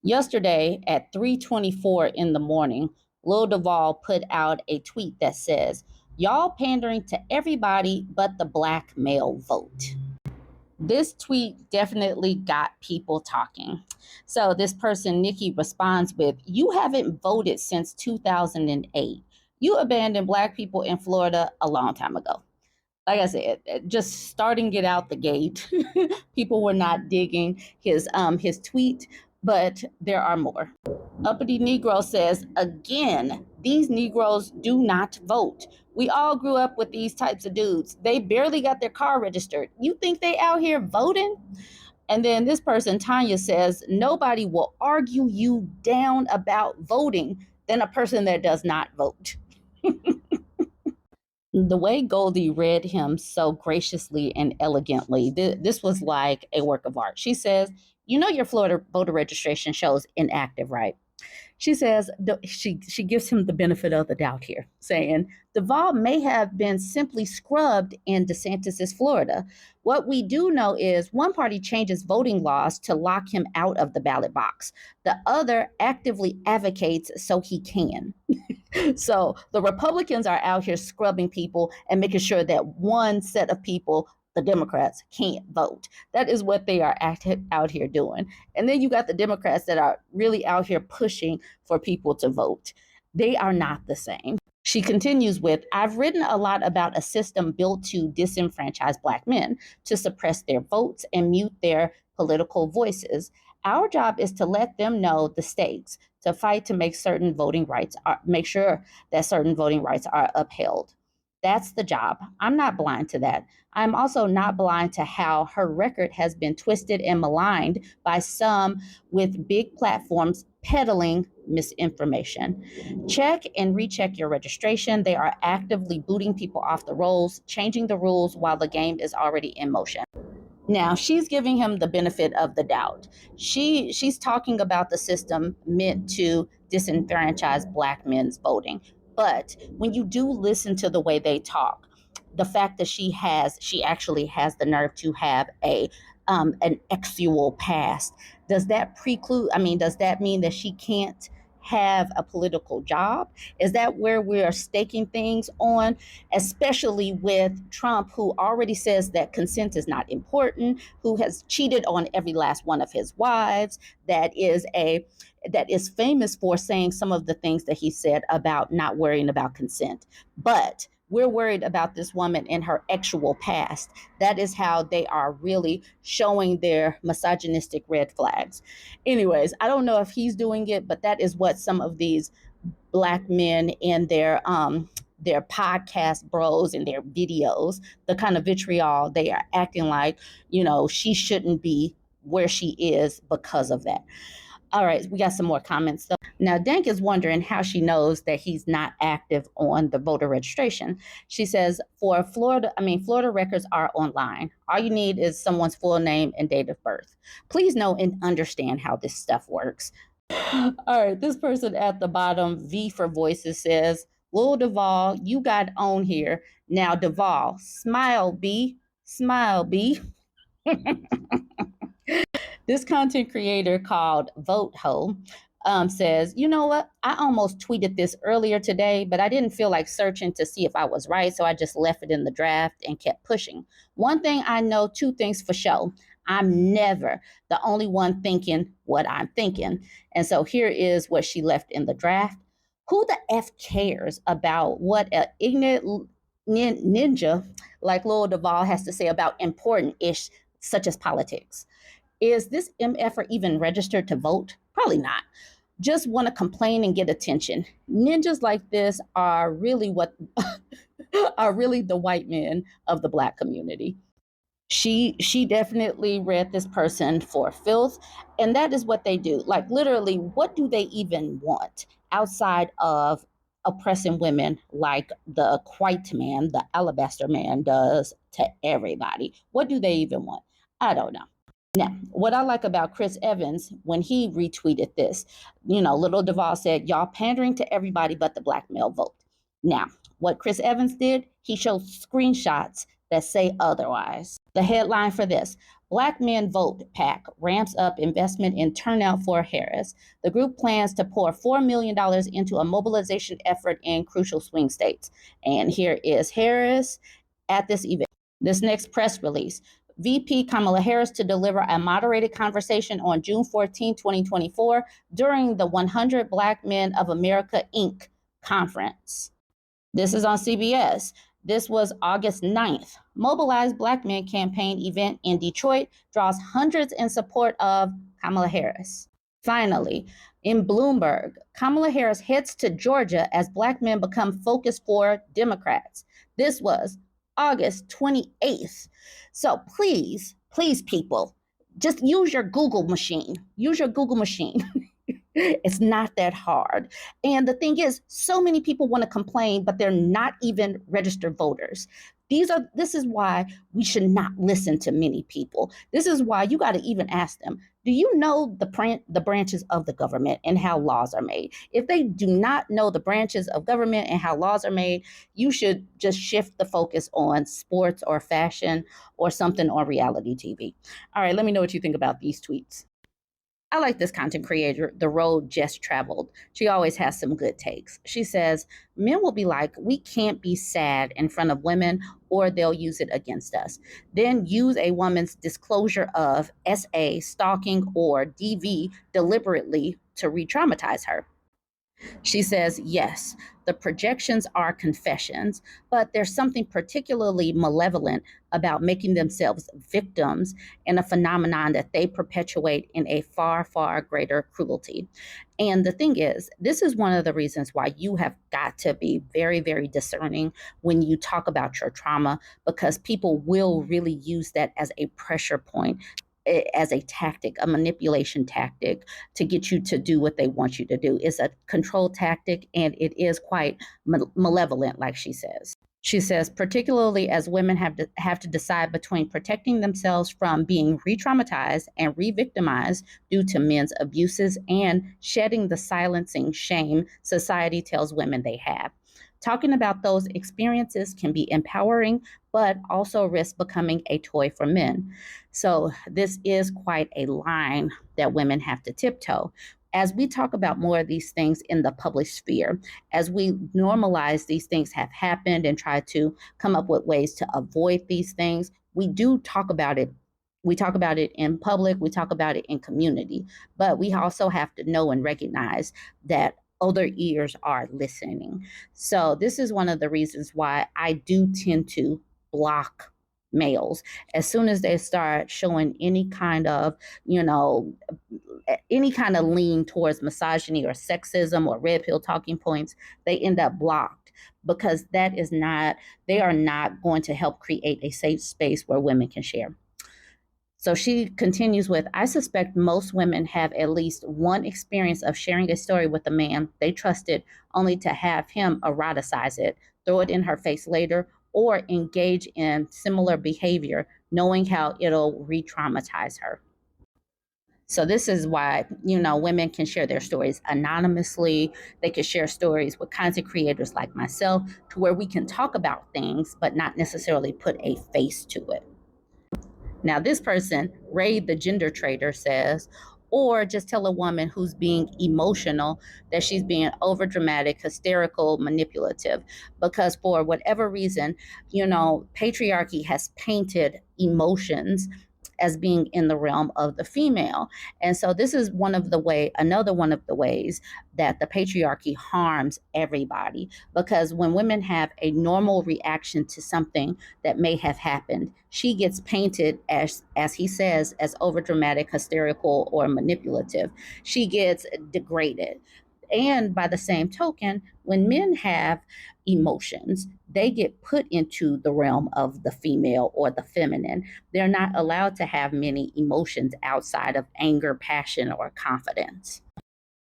Yesterday at 3:24 in the morning, Lil Duval put out a tweet that says, "Y'all pandering to everybody but the black male vote." This tweet definitely got people talking. So this person, Nikki, responds with, "You haven't voted since 2008. You abandoned black people in Florida a long time ago." Like I said, just starting it out the gate, people were not digging his tweet, but there are more. Uppity Negro says, "Again, these Negroes do not vote. We all grew up with these types of dudes. They barely got their car registered. You think they out here voting?" And then this person, Tanya, says, "Nobody will argue you down about voting than a person that does not vote." The way Goldie read him so graciously and elegantly, this was like a work of art. She says, "You know your Florida voter registration shows inactive, right?" She says she gives him the benefit of the doubt here, saying Duval may have been simply scrubbed in DeSantis's Florida. What we do know is one party changes voting laws to lock him out of the ballot box. The other actively advocates so he can. So the Republicans are out here scrubbing people and making sure that one set of people, the Democrats, can't vote. That is what they are out here doing. And then you got the Democrats that are really out here pushing for people to vote. They are not the same. She continues with, "I've written a lot about a system built to disenfranchise Black men, to suppress their votes and mute their political voices. Our job is to let them know the stakes, to fight to make make sure that certain voting rights are upheld. That's the job. I'm not blind to that. I'm also not blind to how her record has been twisted and maligned by some with big platforms peddling misinformation. Check and recheck your registration. They are actively booting people off the rolls, changing the rules while the game is already in motion." Now she's giving him the benefit of the doubt. She's talking about the system meant to disenfranchise Black men's voting. But when you do listen to the way they talk, the fact that she actually has the nerve to have an exual past, does that preclude? I mean, does that mean that she can't have a political job? Is that where we are staking things on, especially with Trump, who already says that consent is not important, who has cheated on every last one of his wives, that is famous for saying some of the things that he said about not worrying about consent. But we're worried about this woman in her actual past. That is how they are really showing their misogynistic red flags. Anyways, I don't know if he's doing it, but that is what some of these Black men in their podcast bros and their videos, the kind of vitriol they are acting like, she shouldn't be where she is because of that. All right, we got some more comments though. Now, Dank is wondering how she knows that he's not active on the voter registration. She says, Florida records are online. All you need is someone's full name and date of birth. Please know and understand how this stuff works. All right, this person at the bottom, V for Voices, says, "Lil Duval, you got on here. Now, Duval, smile, B. Smile, B." This content creator called Vote Ho says, "You know what? I almost tweeted this earlier today, but I didn't feel like searching to see if I was right, so I just left it in the draft and kept pushing. One thing I know, two things for sure. I'm never the only one thinking what I'm thinking." And so here is what she left in the draft. Who the F cares about what an ignorant ninja like Lil Duval has to say about important ish such as politics? Is this MFer even registered to vote? Probably not. Just want to complain and get attention. Ninjas like this are really what are really the white men of the Black community. She definitely read this person for filth, and that is what they do. Like literally, what do they even want outside of oppressing women like the white man, the alabaster man does to everybody? What do they even want? I don't know. Now, what I like about Chris Evans, when he retweeted this, Little Duval said, "Y'all pandering to everybody but the Black male vote." Now, what Chris Evans did, he showed screenshots that say otherwise. The headline for this: Black Men Vote PAC ramps up investment in turnout for Harris. The group plans to pour $4 million into a mobilization effort in crucial swing states. And here is Harris at this event. This next press release. VP Kamala Harris to deliver a moderated conversation on June 14, 2024, during the 100 Black Men of America, Inc. conference. This is on CBS. This was August 9th. Mobilized Black Men campaign event in Detroit draws hundreds in support of Kamala Harris. Finally, in Bloomberg, Kamala Harris heads to Georgia as Black men become focus for Democrats. This was August 28th. So please, please, people, just use your Google machine. Use your Google machine. It's not that hard. And the thing is, so many people want to complain, but they're not even registered voters. This is why we should not listen to many people. This is why you got to even ask them, do you know the branches of the government and how laws are made? If they do not know the branches of government and how laws are made, you should just shift the focus on sports or fashion or something on reality TV. All right, let me know what you think about these tweets. I like this content creator, The Road Just Traveled. She always has some good takes. She says, men will be like, we can't be sad in front of women or they'll use it against us. Then use a woman's disclosure of SA, stalking, or DV deliberately to re traumatize her. She says, yes, the projections are confessions, but there's something particularly malevolent about making themselves victims in a phenomenon that they perpetuate in a far, far greater cruelty. And the thing is, this is one of the reasons why you have got to be very, very discerning when you talk about your trauma, because people will really use that as a pressure point, as a tactic, a manipulation tactic to get you to do what they want you to do. It's a control tactic, and it is quite malevolent, like she says. She says, particularly as women have to decide between protecting themselves from being re-traumatized and re-victimized due to men's abuses and shedding the silencing shame society tells women they have. Talking about those experiences can be empowering, but also risk becoming a toy for men. So this is quite a line that women have to tiptoe. As we talk about more of these things in the public sphere, as we normalize these things have happened and try to come up with ways to avoid these things, we do talk about it. We talk about it in public, we talk about it in community, but we also have to know and recognize that other ears are listening. So this is one of the reasons why I do tend to block males as soon as they start showing any kind of, any kind of lean towards misogyny or sexism or red pill talking points. They end up blocked because they are not going to help create a safe space where women can share. So she continues with, I suspect most women have at least one experience of sharing a story with a man they trusted only to have him eroticize it, throw it in her face later, or engage in similar behavior, knowing how it'll re-traumatize her. So this is why, women can share their stories anonymously. They can share stories with content creators like myself to where we can talk about things, but not necessarily put a face to it. Now, this person, Ray the gender trader, says, or just tell a woman who's being emotional that she's being overdramatic, hysterical, manipulative, because for whatever reason, patriarchy has painted emotions as being in the realm of the female. And so this is another one of the ways that the patriarchy harms everybody, because when women have a normal reaction to something that may have happened, she gets painted as he says, as overdramatic, hysterical, or manipulative. She gets degraded. And by the same token, when men have emotions, they get put into the realm of the female or the feminine. They're not allowed to have many emotions outside of anger, passion, or confidence.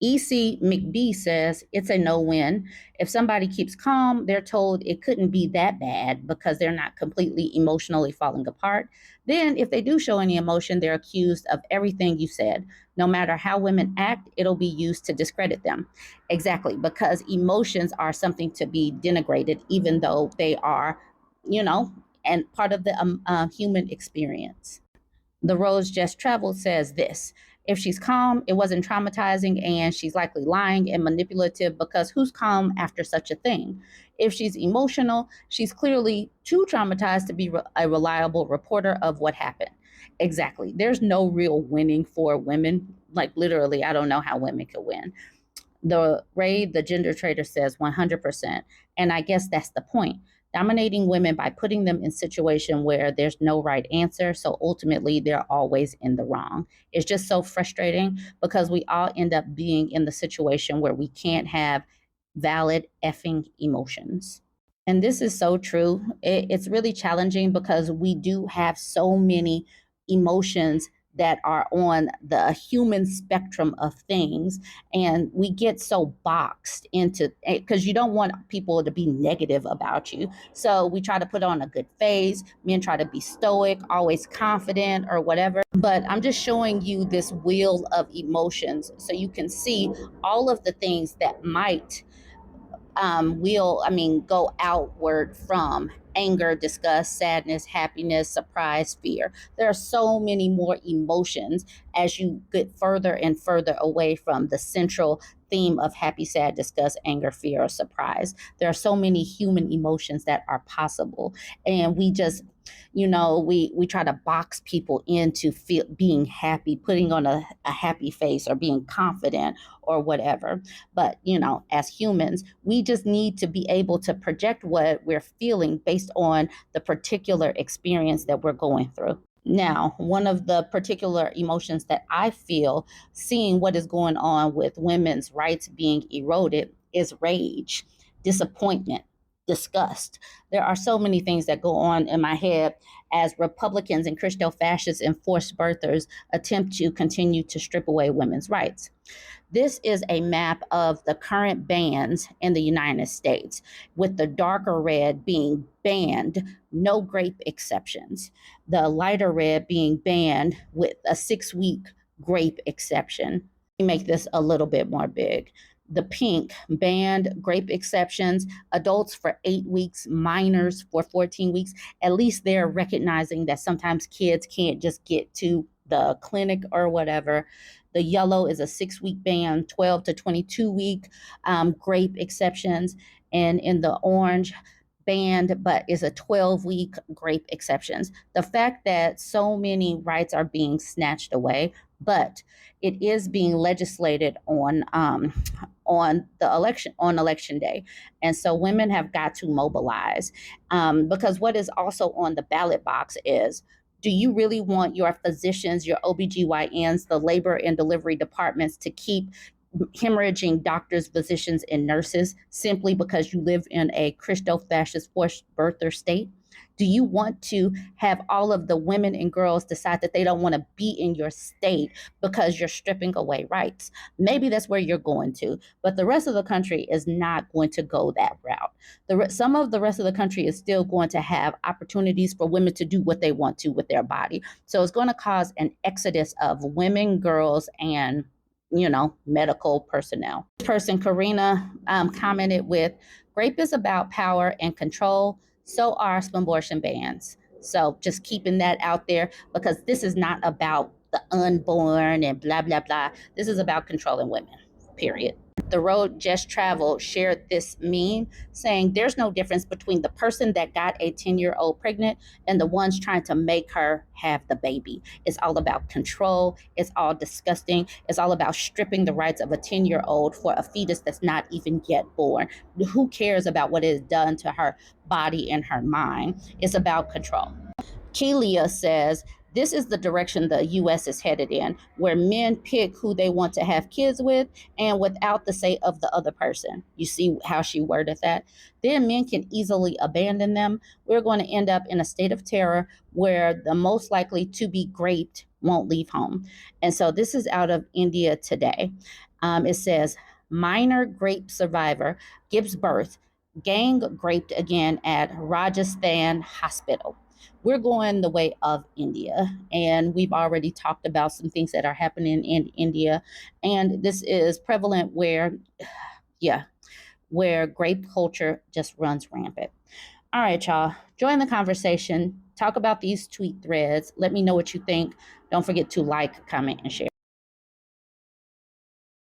E.C. McBee says it's a no-win. If somebody keeps calm, they're told it couldn't be that bad because they're not completely emotionally falling apart. Then if they do show any emotion, they're accused of everything you said. No matter how women act, it'll be used to discredit them. Exactly, because emotions are something to be denigrated, even though they are, and part of the human experience. The Roads Just Traveled says this: if she's calm, it wasn't traumatizing, and she's likely lying and manipulative because who's calm after such a thing? If she's emotional, she's clearly too traumatized to be a reliable reporter of what happened. Exactly. There's no real winning for women. Like, literally, I don't know how women could win. The gender trader, says 100%. And I guess that's the point. Dominating women by putting them in situation where there's no right answer. So ultimately, they're always in the wrong. It's just so frustrating because we all end up being in the situation where we can't have valid effing emotions. And this is so true. It's really challenging because we do have so many emotions that are on the human spectrum of things. And we get so boxed into it because you don't want people to be negative about you. So we try to put on a good face. Men try to be stoic, always confident, or whatever. But I'm just showing you this wheel of emotions so you can see all of the things that might go outward from anger, disgust, sadness, happiness, surprise, fear. There are so many more emotions as you get further and further away from the central theme of happy, sad, disgust, anger, fear, or surprise. There are so many human emotions that are possible. And we just, we try to box people into being happy, putting on a happy face, or being confident, or whatever. But, as humans, we just need to be able to project what we're feeling based on the particular experience that we're going through. Now, one of the particular emotions that I feel seeing what is going on with women's rights being eroded is rage, disappointment, disgust. There are so many things that go on in my head as Republicans and Christo fascists and forced birthers attempt to continue to strip away women's rights. This is a map of the current bans in the United States, with the darker red being banned, no grape exceptions. The lighter red being banned with a 6-week grape exception. Let me make this a little bit more big. The pink, banned, grape exceptions, adults for 8 weeks, minors for 14 weeks. At least they're recognizing that sometimes kids can't just get to the clinic or whatever. The yellow is a 6-week ban, 12 to 22-week grape exceptions. And in the orange, banned, but is a 12-week grape exceptions. The fact that so many rights are being snatched away, but it is being legislated on election day. And so women have got to mobilize because what is also on the ballot box is, do you really want your physicians, your OBGYNs, the labor and delivery departments to keep hemorrhaging doctors, physicians, and nurses simply because you live in a Christo-fascist forced birther state? Do you want to have all of the women and girls decide that they don't want to be in your state because you're stripping away rights? Maybe that's where you're going to, but the rest of the country is not going to go that route. Some of the rest of the country is still going to have opportunities for women to do what they want to with their body. So it's going to cause an exodus of women, girls, and medical personnel. This person, Karina, commented with, "Grape is about power and control. So are abortion bans." So just keeping that out there because this is not about the unborn and blah, blah, blah. This is about controlling women, period. The Road Just Traveled shared this meme saying there's no difference between the person that got a 10-year-old pregnant and the ones trying to make her have the baby. It's all about control. It's all disgusting. It's all about stripping the rights of a 10-year-old for a fetus that's not even yet born. Who cares about what is done to her body and her mind? It's about control. Kelia says, this is the direction the U.S. is headed in, where men pick who they want to have kids with and without the say of the other person. You see how she worded that? Then men can easily abandon them. We're going to end up in a state of terror where the most likely to be graped won't leave home. And so this is out of India Today. It says, minor grape survivor gives birth, gang graped again at Rajasthan hospital. We're going the way of India, and we've already talked about some things that are happening in India, and this is prevalent where grape culture just runs rampant. All right, y'all, join the conversation. Talk about these tweet threads. Let me know what you think. Don't forget to like, comment, and share.